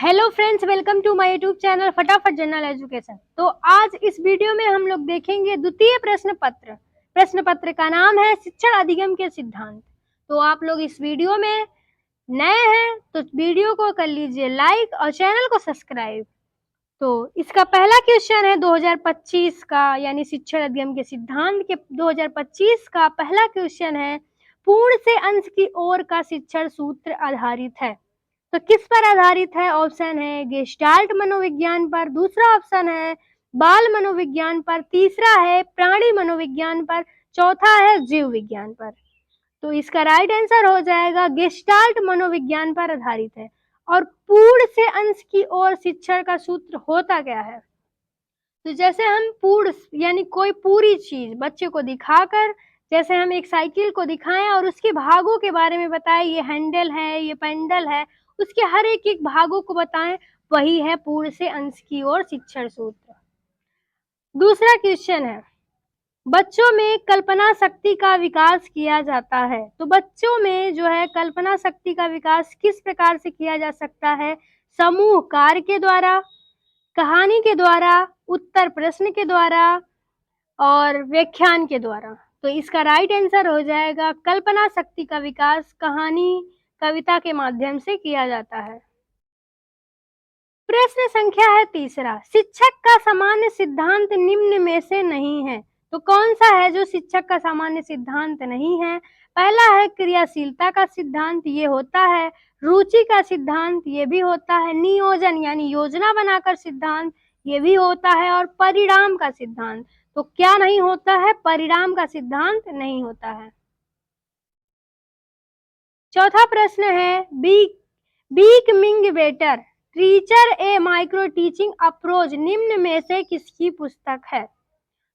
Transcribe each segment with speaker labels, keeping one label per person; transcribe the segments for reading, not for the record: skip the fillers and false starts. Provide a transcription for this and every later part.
Speaker 1: Hello friends, welcome to my YouTube channel फटाफट general education. तो आज इस वीडियो में हम लोग देखेंगे द्वितीय प्रश्न पत्र का नाम है शिक्षण अधिगम के सिद्धांत। तो आप लोग इस वीडियो में नए हैं तो वीडियो को कर लीजिए लाइक और चैनल को सब्सक्राइब। तो इसका पहला क्वेश्चन है 2025 का, यानी शिक्षण अधिगम के सिद्धांत के 2025 का पहला क्वेश्चन है, पूर्ण से अंश की ओर का शिक्षण सूत्र आधारित है। तो किस पर आधारित है? ऑप्शन है गेस्टाल्ट मनोविज्ञान पर, दूसरा ऑप्शन है बाल मनोविज्ञान पर, तीसरा है प्राणी मनोविज्ञान पर, चौथा है जीव विज्ञान पर। तो इसका राइट आंसर हो जाएगा गेस्टाल्ट मनोविज्ञान पर आधारित है। और पूर्ण से अंश की ओर शिक्षण का सूत्र होता क्या है? तो जैसे हम पूर्ण यानी कोई पूरी चीज बच्चे को दिखाकर, जैसे हम एक साइकिल को दिखाएं और उसके भागों के बारे में बताएं, ये हैंडल है, ये पेंडल है, उसके हर एक एक भागों को बताएं, वही है पूर्ण से अंश की ओर शिक्षण सूत्र। दूसरा क्वेश्चन है, बच्चों में कल्पना शक्ति का विकास किया जाता है। तो बच्चों में जो है कल्पना शक्ति का विकास किस प्रकार से किया जा सकता है? समूह कार्य के द्वारा, कहानी के द्वारा, उत्तर प्रश्न के द्वारा और व्याख्यान के द्वारा। तो इसका राइट आंसर हो जाएगा कल्पना शक्ति का विकास कहानी कविता के माध्यम से किया जाता है। प्रश्न संख्या है तीसरा, शिक्षक का सामान्य सिद्धांत निम्न में से नहीं है। तो कौन सा है जो शिक्षक का सामान्य सिद्धांत नहीं है? पहला है क्रियाशीलता का सिद्धांत, ये होता है। रुचि का सिद्धांत, ये भी होता है। नियोजन यानी योजना बनाकर सिद्धांत, ये भी होता है। और परिणाम का सिद्धांत, तो क्या नहीं होता है? परिणाम का सिद्धांत नहीं होता है। चौथा प्रश्न है, बिकमिंग बेटर टीचर ए माइक्रो टीचिंग अप्रोच निम्न में से किसकी पुस्तक है?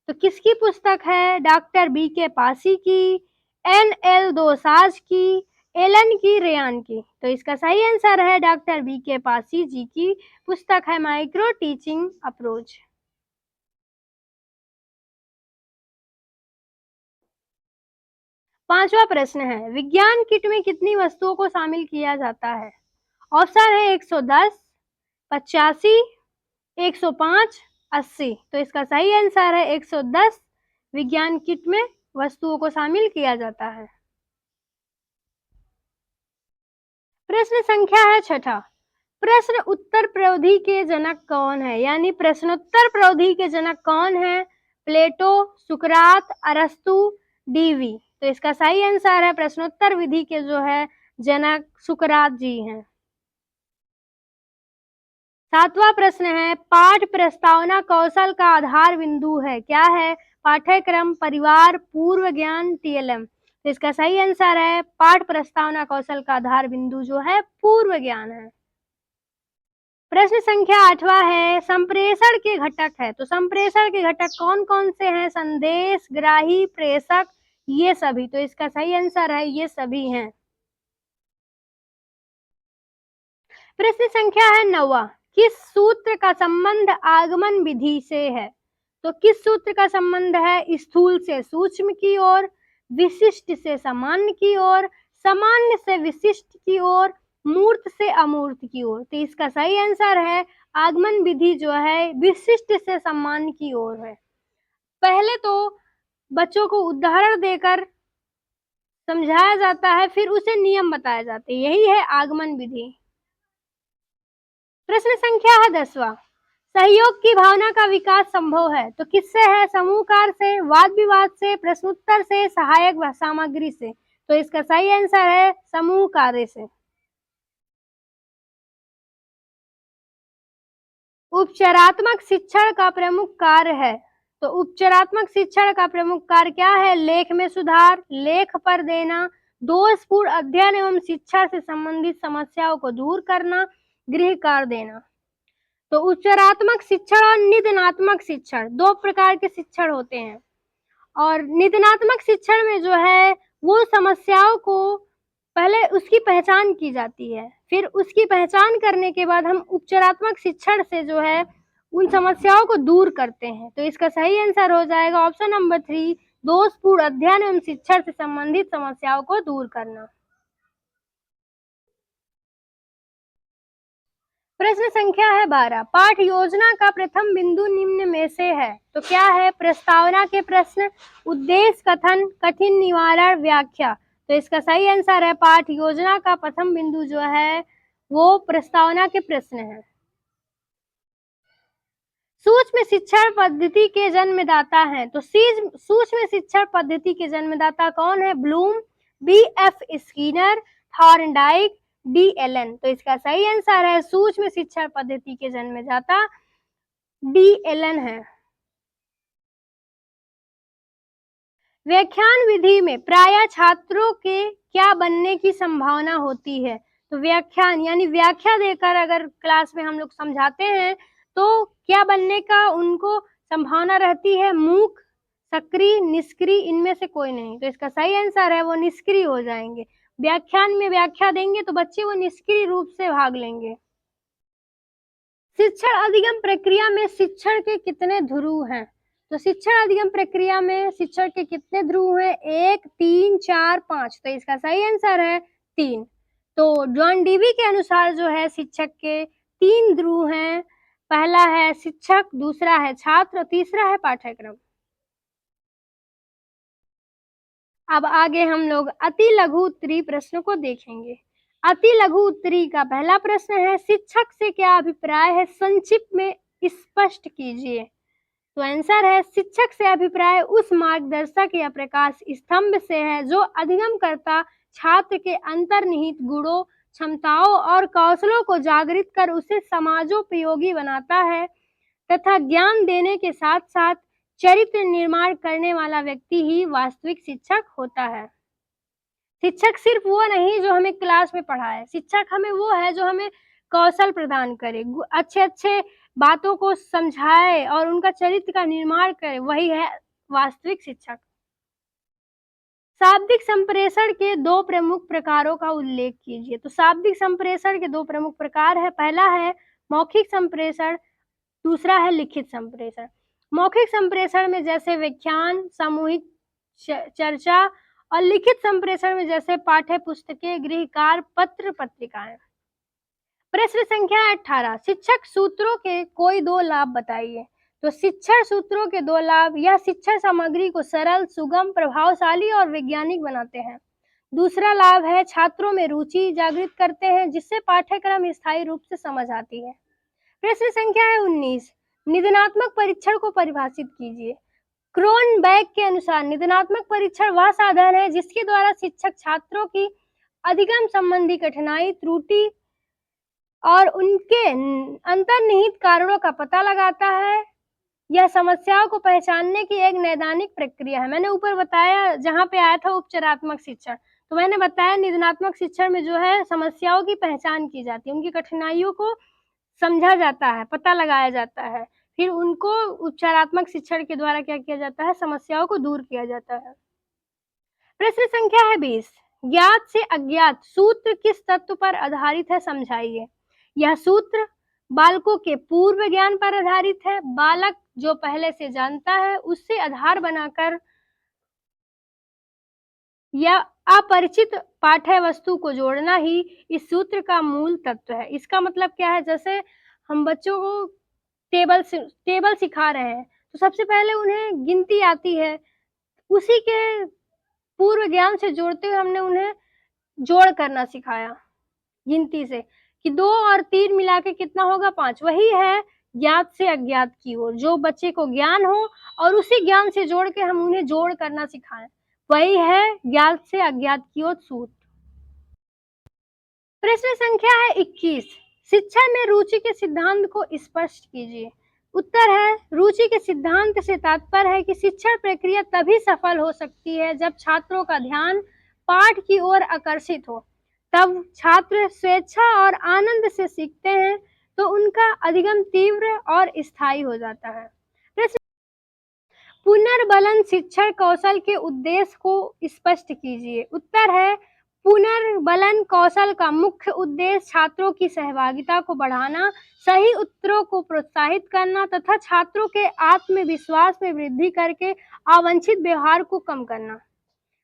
Speaker 1: तो किसकी पुस्तक है? डॉक्टर बी के पासी की, एन.एल. दोसांझ की, एलन की, रेयान की। तो इसका सही आंसर है डॉक्टर बी के पासी जी की पुस्तक है माइक्रो टीचिंग अप्रोच। पांचवा प्रश्न है, विज्ञान किट में कितनी वस्तुओं को शामिल किया जाता है? ऑप्शन है 110, 85, 105, 80। तो इसका सही आंसर है 110 विज्ञान किट में वस्तुओं को शामिल किया जाता है। प्रश्न संख्या है छठा, प्रश्न उत्तर प्रविधि के जनक कौन है? यानी प्रश्नोत्तर प्रविधि के जनक कौन है? प्लेटो, सुकरात, अरस्तु, डीवी। तो इसका सही आंसर है प्रश्नोत्तर विधि के जो है जनक सुकरात जी हैं। सातवां प्रश्न है, पाठ प्रस्तावना कौशल का आधार बिंदु है, क्या है? पाठ्यक्रम, परिवार, पूर्व ज्ञान, टीएलएम। तो इसका सही आंसर है पाठ प्रस्तावना कौशल का आधार बिंदु जो है पूर्व ज्ञान है। प्रश्न संख्या आठवां है, संप्रेषण के घटक है। तो संप्रेषण के घटक कौन कौन से हैं? संदेश, ग्राही, प्रेषक, ये सभी। तो इसका सही आंसर है ये सभी हैं। प्रश्न संख्या है नौवां, किस सूत्र का संबंध आगमन विधि से है? तो किस सूत्र का संबंध है? स्थूल से सूक्ष्म की ओर, विशिष्ट से सामान्य की ओर, सामान्य से विशिष्ट की ओर, मूर्त से अमूर्त की ओर। तो इसका सही आंसर है आगमन विधि जो है विशिष्ट से सामान्य की ओर है। पहले तो बच्चों को उदाहरण देकर समझाया जाता है, फिर उसे नियम बताए जाते हैं, यही है आगमन विधि। प्रश्न संख्या है 10वां, सहयोग की भावना का विकास संभव है। तो किससे है? समूह कार्य से, वाद विवाद से, प्रश्नोत्तर से, सहायक सामग्री से। तो इसका सही आंसर है समूह कार्य से। उपचारात्मक शिक्षण का प्रमुख कार्य है। तो उपचारात्मक शिक्षण का प्रमुख कार्य क्या है? लेख में सुधार, लेख पर देना, दोषपूर्ण अध्ययन एवं शिक्षा से संबंधित समस्याओं को दूर करना, गृह कार्य देना। तो उपचारात्मक शिक्षण और निदानात्मक शिक्षण दो प्रकार के शिक्षण होते हैं। और निदानात्मक शिक्षण में जो है वो समस्याओं को पहले उसकी पहचान की जाती है, फिर उसकी पहचान करने के बाद हम उपचारात्मक शिक्षण से जो है उन समस्याओं को दूर करते हैं। तो इसका सही आंसर हो जाएगा ऑप्शन नंबर 3, दोषपूर्ण अध्ययन एवं शिक्षण से संबंधित समस्याओं को दूर करना। प्रश्न संख्या है 12। पाठ योजना का प्रथम बिंदु निम्न में से है, तो क्या है? प्रस्तावना के प्रश्न, उद्देश्य कथन, कठिन निवारण, व्याख्या। तो इसका सही आंसर है पाठ योजना का प्रथम बिंदु जो है वो प्रस्तावना के प्रश्न है। सूक्ष्म शिक्षण पद्धति के जन्मदाता हैं, तो सूक्ष्म शिक्षण पद्धति के जन्मदाता कौन है? Bloom, B.F. Skinner, Thorndike, D Allen. तो इसका सही आंसर है सूक्ष्म शिक्षण पद्धति के जन्मदाता डी एलन है। व्याख्यान विधि में प्रायः छात्रों के क्या बनने की संभावना होती है? तो व्याख्यान यानी व्याख्या देकर अगर क्लास में हम लोग समझाते हैं तो क्या बनने का उनको संभावना रहती है? मूक, सक्रिय, निष्क्रिय, इनमें से कोई नहीं। तो इसका सही आंसर है वो निष्क्रिय हो जाएंगे। व्याख्यान में व्याख्या देंगे तो बच्चे वो निष्क्रिय रूप से भाग लेंगे। शिक्षण अधिगम प्रक्रिया में शिक्षण के कितने ध्रुव हैं? तो शिक्षण अधिगम प्रक्रिया में शिक्षण के कितने ध्रुव हैं? 1, 3, 4, 5। तो इसका सही आंसर है 3। तो जॉन डीवी के अनुसार जो है शिक्षक के 3 ध्रुव हैं। पहला है शिक्षक, दूसरा है छात्र, तीसरा है पाठ्यक्रम। अब आगे हम लोग अति लघु उत्तरीय प्रश्न को देखेंगे। अति लघु उत्तरीय का पहला प्रश्न है, शिक्षक से क्या अभिप्राय है? संक्षिप्त में स्पष्ट कीजिए। तो आंसर है शिक्षक से अभिप्राय उस मार्गदर्शक या प्रकाश स्तंभ से है जो अधिगमकर्ता छात्र के अंतर्निहित गुणों, क्षमताओं और कौशलों को जागृत कर उसे समाजोपयोगी बनाता है तथा ज्ञान देने के साथ साथ चरित्र निर्माण करने वाला व्यक्ति ही वास्तविक शिक्षक होता है। शिक्षक सिर्फ वो नहीं जो हमें क्लास में पढ़ाए, शिक्षक हमें वो है जो हमें कौशल प्रदान करे, अच्छे अच्छे बातों को समझाए और उनका चरित्र का निर्माण करे, वही है वास्तविक शिक्षक। शाब्दिक संप्रेषण के 2 प्रमुख प्रकारों का उल्लेख कीजिए। तो शाब्दिक संप्रेषण के 2 प्रमुख प्रकार है। पहला है मौखिक संप्रेषण, दूसरा है लिखित संप्रेषण। मौखिक संप्रेषण में जैसे व्याख्यान, सामूहिक चर्चा और लिखित संप्रेषण में जैसे पाठ्य पुस्तकें, गृह कार्य, पत्र, पत्रिकाएं। प्रश्न संख्या 18। शिक्षक सूत्रों के कोई 2 लाभ बताइए। तो शिक्षण सूत्रों के 2 लाभ, यह शिक्षण सामग्री को सरल, सुगम, प्रभावशाली और वैज्ञानिक बनाते हैं। दूसरा लाभ है छात्रों में रुचि जागृत करते हैं जिससे पाठ्यक्रम स्थायी रूप से समझ आती है। प्रश्न संख्या है 19। निदानात्मक परीक्षण को परिभाषित कीजिए। क्रोनबैक के अनुसार निदानात्मक परीक्षण वह साधन है जिसके द्वारा शिक्षक छात्रों की अधिगम संबंधी कठिनाई, त्रुटि और उनके अंतर्निहित कारणों का पता लगाता है। यह समस्याओं को पहचानने की एक नैदानिक प्रक्रिया है। मैंने ऊपर बताया जहाँ पे आया था उपचारात्मक शिक्षण, तो मैंने बताया निदानात्मक शिक्षण में जो है समस्याओं की पहचान की जाती है, उनकी कठिनाइयों को समझा जाता है, पता लगाया जाता है, फिर उनको उपचारात्मक शिक्षण के द्वारा क्या किया जाता है? समस्याओं को दूर किया जाता है। प्रश्न संख्या है 20। ज्ञात से अज्ञात सूत्र किस तत्व पर आधारित है? समझाइए। यह सूत्र बालकों के पूर्व ज्ञान पर आधारित है। बालक जो पहले से जानता है उससे आधार बनाकर या अपरिचित पाठ्य वस्तु को जोड़ना ही इस सूत्र का मूल तत्व है। इसका मतलब क्या है? जैसे हम बच्चों को टेबल सिखा रहे हैं तो सबसे पहले उन्हें गिनती आती है, उसी के पूर्व ज्ञान से जोड़ते हुए हमने उन्हें जोड़ करना सिखाया गिनती से कि 2 और 3 मिला के कितना होगा? 5। वही है ज्ञात से अज्ञात की ओर, जो बच्चे को ज्ञान हो और उसी ज्ञान से जोड़ के हम उन्हें जोड़ करना सिखाएं, वही है ज्ञात से अज्ञात की ओर सूत्र। प्रश्न संख्या है 21। शिक्षा में रुचि के सिद्धांत को स्पष्ट कीजिए। उत्तर है रुचि के सिद्धांत से तात्पर्य है कि शिक्षण प्रक्रिया तभी सफल हो सकती है जब छात्रों का ध्यान पाठ की ओर आकर्षित हो, तब छात्र स्वेच्छा और आनंद से सीखते हैं तो उनका अधिगम तीव्र और स्थायी हो जाता है। पुनर्बलन शिक्षण कौशल के उद्देश्य को स्पष्ट कीजिए। उत्तर है पुनर्बलन कौशल का मुख्य उद्देश्य छात्रों की सहभागिता को बढ़ाना, सही उत्तरों को प्रोत्साहित करना तथा छात्रों के आत्मविश्वास में वृद्धि करके अवांछित व्यवहार को कम करना।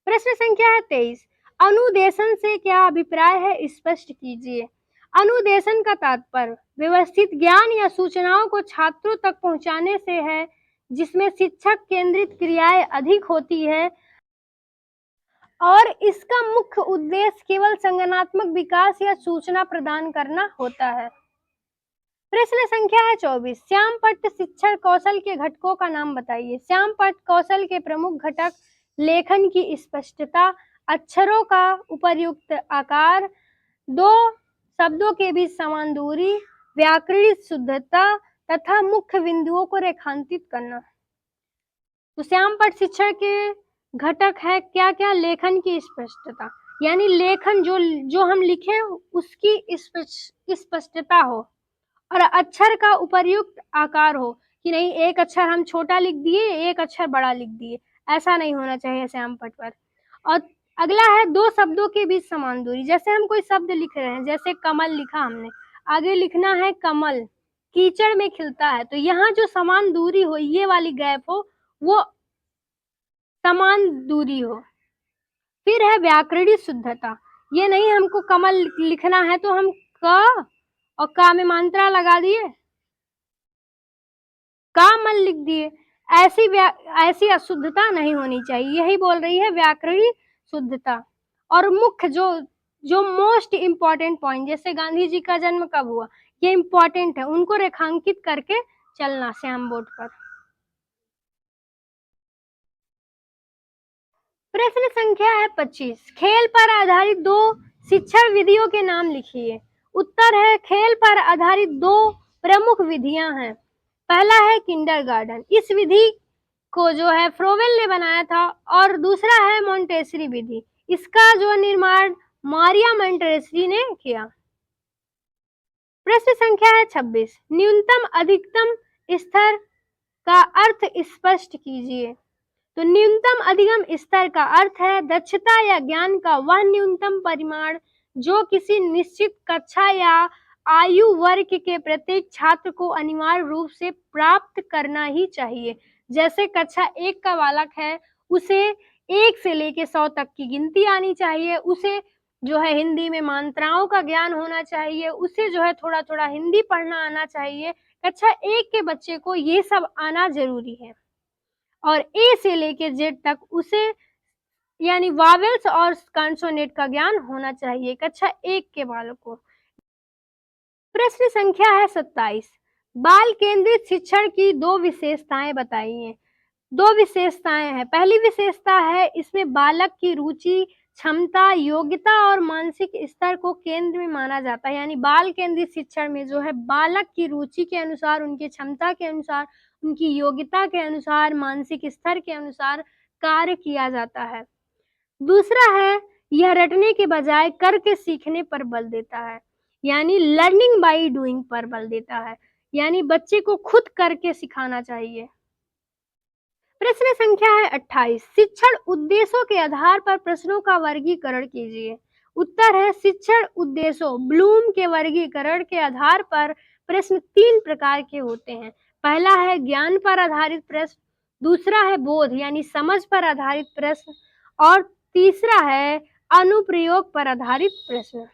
Speaker 1: प्रश्न संख्या है 23। अनुदेशन से क्या अभिप्राय है? स्पष्ट कीजिए। अनुदेशन का तात्पर्य व्यवस्थित ज्ञान या सूचनाओं को छात्रों तक पहुंचाने से है, जिसमें शिक्षक केंद्रित क्रियाएं अधिक होती है और इसका मुख्य उद्देश्य केवल संज्ञानात्मक विकास या सूचना प्रदान करना होता है। प्रश्न संख्या है 24। श्यामपट्ट शिक्षण कौशल के घटकों का नाम बताइए। श्यामपट्ट कौशल के प्रमुख घटक लेखन की स्पष्टता, अक्षरों का उपर्युक्त आकार, दो शब्दों के बीच समान दूरी, व्याकरणिक शुद्धता तथा मुख्य बिंदुओं को रेखांकित करना। तो श्यामपट्ट शिक्षण के घटक है क्या क्या? लेखन की स्पष्टता, यानी लेखन जो हम लिखे उसकी स्पष्टता हो, और अक्षर का उपर्युक्त आकार हो, कि नहीं एक अक्षर हम छोटा लिख दिए, एक अक्षर बड़ा लिख दिए, ऐसा नहीं होना चाहिए श्यामपट्ट पर। और अगला है दो शब्दों के बीच समान दूरी। जैसे हम कोई शब्द लिख रहे हैं, जैसे कमल लिखा हमने, आगे लिखना है कमल, कीचड़ में खिलता है, तो यहाँ जो समान दूरी हो, ये वाली गैप हो, वो समान दूरी हो। फिर है व्याकरणिक शुद्धता, ये नहीं हमको कमल लिखना है तो हम क और का में मात्रा लगा दिए, कामल लिख दिए, ऐसी अशुद्धता नहीं होनी चाहिए। यही बोल रही है व्याकरणिक शुद्धता। और मुख्य जो मोस्ट इम्पोर्टेंट पॉइंट, जैसे गांधी जी का जन्म कब हुआ, ये इम्पोर्टेंट है, उनको रेखांकित करके चलना श्याम बोर्ड पर। प्रश्न संख्या है 25। खेल पर आधारित दो शिक्षण विधियों के नाम लिखिए। उत्तर है खेल पर आधारित दो प्रमुख विधियां हैं। पहला है किंडरगार्टन, इस विधि को जो है फ्रोवेल ने बनाया था, और दूसरा है मोंटेसरी विधि, इसका जो निर्माण मारिया मोंटेसरी ने किया। प्रश्न संख्या है 26। न्यूनतम अधिकतम स्तर का अर्थ स्पष्ट कीजिए। तो न्यूनतम अधिगम स्तर का अर्थ है दक्षता या ज्ञान का वह न्यूनतम परिमाण जो किसी निश्चित कक्षा या आयु वर्ग के प्रत्येक छात्र को अनिवार्य रूप से प्राप्त करना ही चाहिए। जैसे कक्षा 1 का बालक है, उसे 1 से लेके 100 तक की गिनती आनी चाहिए, उसे जो है हिंदी में मात्राओं का ज्ञान होना चाहिए, उसे जो है थोड़ा थोड़ा हिंदी पढ़ना आना चाहिए। कक्षा 1 के बच्चे को ये सब आना जरूरी है। और ए से लेके जेड तक उसे यानी वावेल्स और कॉन्सोनेंट का ज्ञान होना चाहिए कक्षा 1 के बालक को। प्रश्न संख्या है 27। बाल केंद्रित शिक्षण की दो विशेषताएं बताइए। दो विशेषताएं हैं। पहली विशेषता है इसमें बालक की रुचि, क्षमता, योग्यता और मानसिक स्तर को केंद्र में माना जाता है। यानी बाल केंद्रित शिक्षण में जो है बालक की रुचि के अनुसार, उनकी क्षमता के अनुसार, उनकी योग्यता के अनुसार, मानसिक स्तर के अनुसार कार्य किया जाता है। दूसरा है यह रटने के बजाय करके सीखने पर बल देता है, यानी लर्निंग बाय डूइंग पर बल देता है, यानी बच्चे को खुद करके सिखाना चाहिए। प्रश्न संख्या है 28। शिक्षण उद्देश्यों के आधार पर प्रश्नों का वर्गीकरण कीजिए। उत्तर है शिक्षण उद्देश्यों ब्लूम के वर्गीकरण के आधार पर प्रश्न 3 प्रकार के होते हैं। पहला है ज्ञान पर आधारित प्रश्न, दूसरा है बोध यानी समझ पर आधारित प्रश्न, और तीसरा है अनुप्रयोग पर आधारित प्रश्न।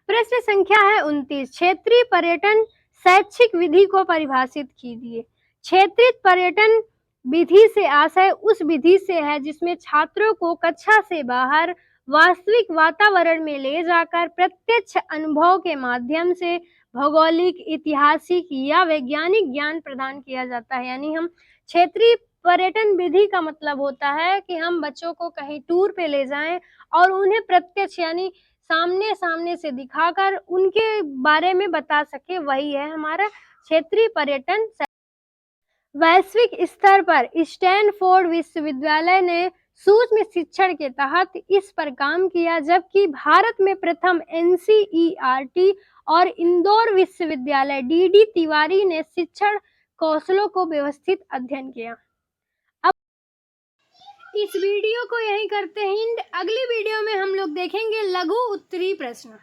Speaker 1: प्रश्न संख्या है 29। क्षेत्रीय पर्यटन शैक्षिक विधि को परिभाषित कीजिए। क्षेत्रीय पर्यटन विधि से आशय उस विधि से है जिसमें छात्रों को कक्षा से बाहर वास्तविक वातावरण में ले जाकर प्रत्यक्ष अनुभव के माध्यम से भौगोलिक, ऐतिहासिक या वैज्ञानिक ज्ञान प्रदान किया जाता है। यानी हम क्षेत्रीय पर्यटन विधि का मतलब होता है कि हम बच्चों को कहीं टूर पे ले जाएं और उन्हें प्रत्यक्ष यानी सामने सामने से दिखाकर उनके बारे में बता सके, वही है हमारा क्षेत्रीय पर्यटन। वैश्विक स्तर पर स्टैनफोर्ड विश्वविद्यालय ने सूक्ष्म शिक्षण के तहत इस पर काम किया, जबकि भारत में प्रथम NCERT और इंदौर विश्वविद्यालय DD तिवारी ने शिक्षण कौशलों को व्यवस्थित अध्ययन किया। अब इस वीडियो को यहीं करते हैं। अगली वीडियो में हम लोग देखेंगे लघु उत्तरीय प्रश्न।